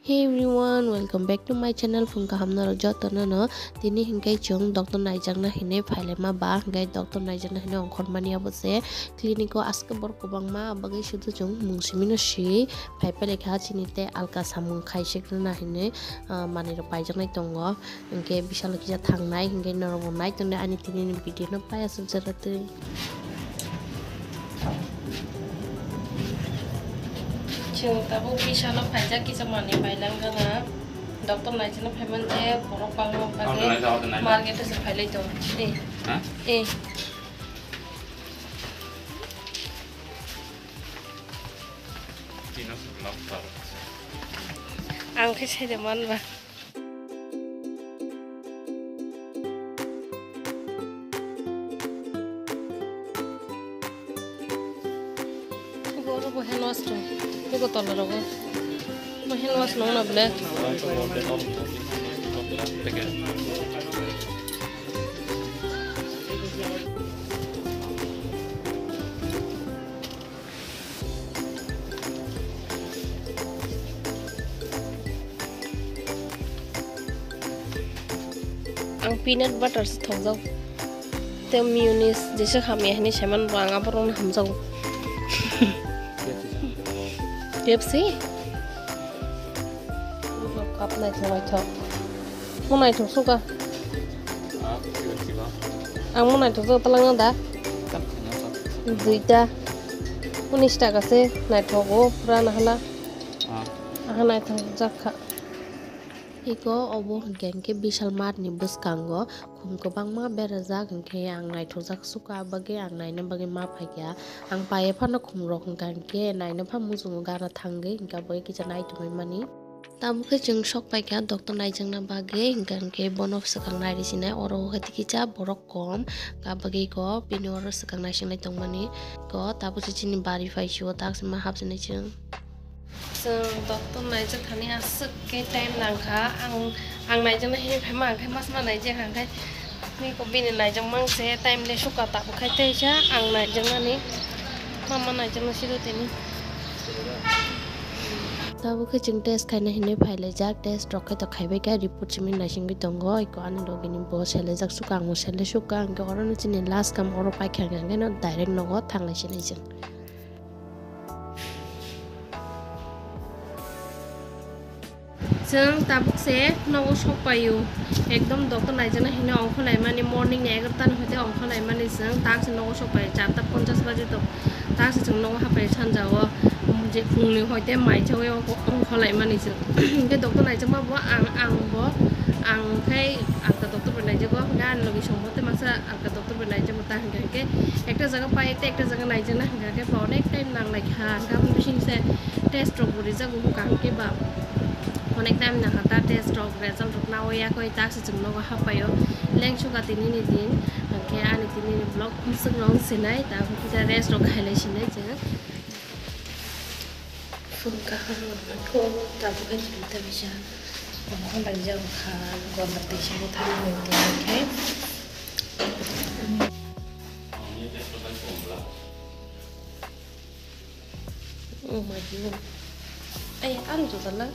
Hey everyone, welcome back to my channel. Phung kaham na rojot na no. Tini hingkai chung Dr. Naijang na hine phaile ma ba hingkai Dr. Naijang na hine ongkhon mani abose kliniko aske bor kubang ma bagai sudu chung mungsimino shi phaipa lekha chinite alka samung khaisek na hine mani ro paijak nai tongo hingke bisal kija thangnai hingkai norong nai tonne ani tini video no paya subjarate. Tabu bisa lo pajak kisah mani bailang kana dokter Naijang payment je borok banglo pake market se phailai to ang ke sai de man ba go hand wash to ko tolong rogo mahin was nong na ble ang peanut butter thong jau te mayonnaise jese khami hani seman banga borong ham jau KFC cup này thôi thôi món này thuộc suka ang món này thuộc suka talang nda duita 19 টাকা আছে নাই থগো পুরা না হলা নাই thug জাখা iko obo gengke bisal mat ni bus kanggo khum ko bangma beraja gengke ang nai thojak suka bage ang nai na bage ma phagya ang paye phana khum rok gangke nai na pha mujung gara thangge hingka bage kicha nai tumai mani tabuke jeng sok paikya Dr. Naijang na bage gangke bonof sakang nai risina oro khati kicha borok kom ka bage ko pinor sakang nai sinai tongmani ko tabu chini bari faisyo tak sama hap sinai cheng Dr. Naijang thani asuk ke time langkha ang Naijang na hi phema khai mas ma Naijang hang khai ni ko bin Naijang mang se time le suka ta khai te cha ang Naijang na ni mama Naijang na sido teni tabu ke jing test khai na hine phaile jak test rok khai to khaibe ka report chimi naising bi tongo iko ani logini bo sele jak suka ang sele suka ang oro no chini last kam oro pai khang gang no direct nogo thanglai sinai jeng जों Tabuk से नगो सपायो एकदम Dr. Naijang ना हिने अंख नाय माने morning ने 11 होते अंख नाय माने जों ताक से नगो सपायो 4:50 बजे तो ताक से जों नगो हापाय सानजावो जे फुंनि होते माइजावो अंख नाय माने जों के Dr. Naijang मा बो आं खाय आका Dr. Naijang को गान लगे समते मासा आका Dr. Naijang मता हंगा के एकटा जगह पाय एकटा जगह Naijang ना हंगा के अनेक टाइम नांगलाय खा गाबन बिसिं से टेस्ट रग रिजाल्ट को कां के बा अनेक टाइम ना हाता टेस्ट रग रिजाल्ट ना ओया कोई ताक्स जों नगो हापायो लें सुगा तिनि नि दिन के आनि तिनि ब्लॉग खुसुं रंग सिनाय ता किजा रेस्ट रग खायलाय सिनाय जों फुंका को ताबु के चिंता बिसा हम बायजाव खा गनते से थानि होते oh my god ay ano tala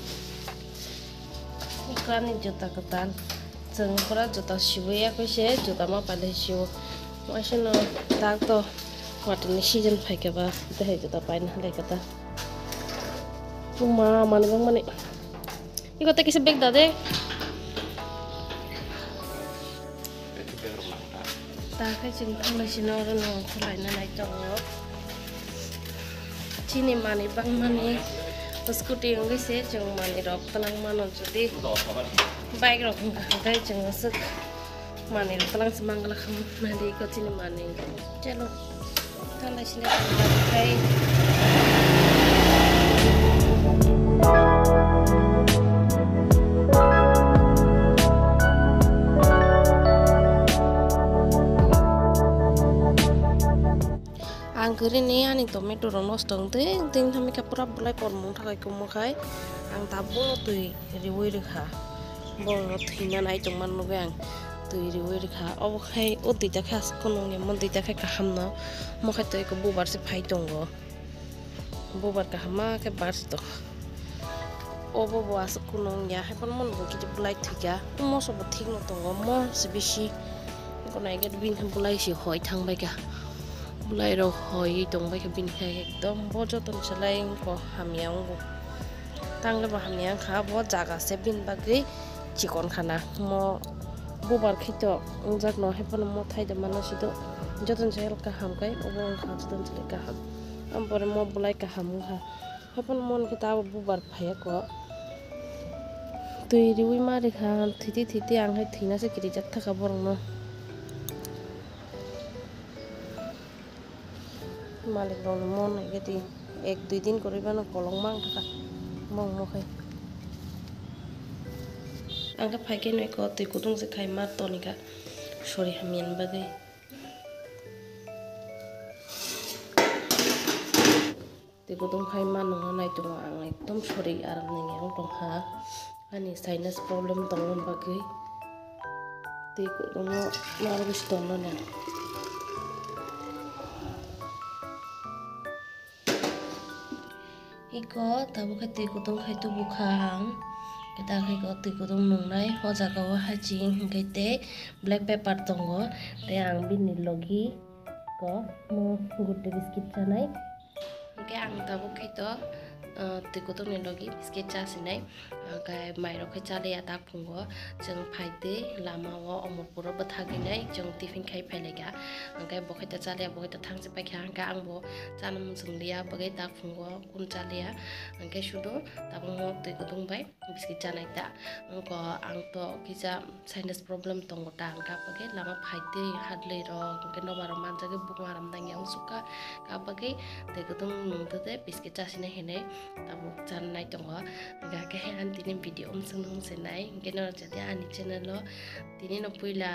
ikani juta ketan jeng pura juta siwe ya ko se juta ma pale siwo masino tak to watni season phai ke ba te juta pain hale kata uma mane bang mane iko te kise bag dade ta khai jeng thang sino ro no kholai na nai tongo chini mani bang mani scooty ngai se jeng mani rok talang mano jodi bike rok ngai jeng suk mani talang semangala kham mali ko chini mani chalo thala sine kai angkuri ni ani tomato ronos dong ting thami ka pura bulai kormong thakai kumakai ang tabu tui riwoi rekha bong thina nai tongman no gang tui riwoi rekha obokai odita khas kono ni mondita kha kahamna mokai toi ko bubar se phai tongo bubar ka hama ke bar to obo bo as kunong ya hepon mon bo kiti bulai thiga mo so bo thik no tongo mo se bishi ko nai get bin bulai si hoi thang bai ka bulai ro hoi tong bai ka bin khai ekdom bo joton chalai ko hamiang bo tang le ba hamiang kha bo jaga se bin bagai chikon khana mo bubar khito jak no hepon mo thai de mana sido joton chel ka ham kai obo kha joton chel ka ham am pore mo bulai ka ham ha hepon mon kita bubar phaya ko tui riwi mari khan thiti ang hai thina se kiri jak thaka borong no malik rong mon geti 1-2 din koriba no kolong mang thaka mong mo khai angka phai noi ko tui kutung se khai mar tonika sori hamian bagai tui kutung khai mar no nai tu ang ekdom sori aram ning yang tong ha ani sinus problem tong bagai tui kutung no mar bis ton no na iko tabu khai tui kutung khai tu bukhang kita khai ko tui kutung nung nai ho jaga wa hajing gaite black pepper tongo te ang bin ni logi ko mo gutte biscuit chanai ke ang tabu khai to tui kutung ni logi biscuit cha sinai kai mairo khai chale ya tak phungo jeng phaide lama wa omopuro bathaginai jeng tiffin khai phailega kai bo khai ta chale bo khai ta thang se paikha ka ang bo chanam junglia bagai tak phungo kun chale ya kai sudo tabung mo tui kutung bai biscuit chanai ta ko ang to kisa sinus problem tongo ta ang ka bagai lama phaide hadle ro kai no baro manja ge bungaram dang yang suka ka bagai tui kutung nung te biscuit cha sinai hene tabu chanai tongo ga ke han tini video sung senai geno jadi ani channel lo tini no puila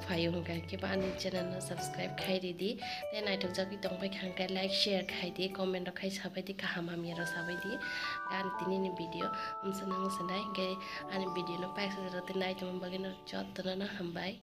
phayung ga ke ba ani channel lo subscribe khai di te nai thok jaki tong bai khang ka like share khai di comment ro khai sabai di ka hamam yero sabai di gan tini ni video sung senai ge ani video no pa sa ro tinai tum bageno jot na hambai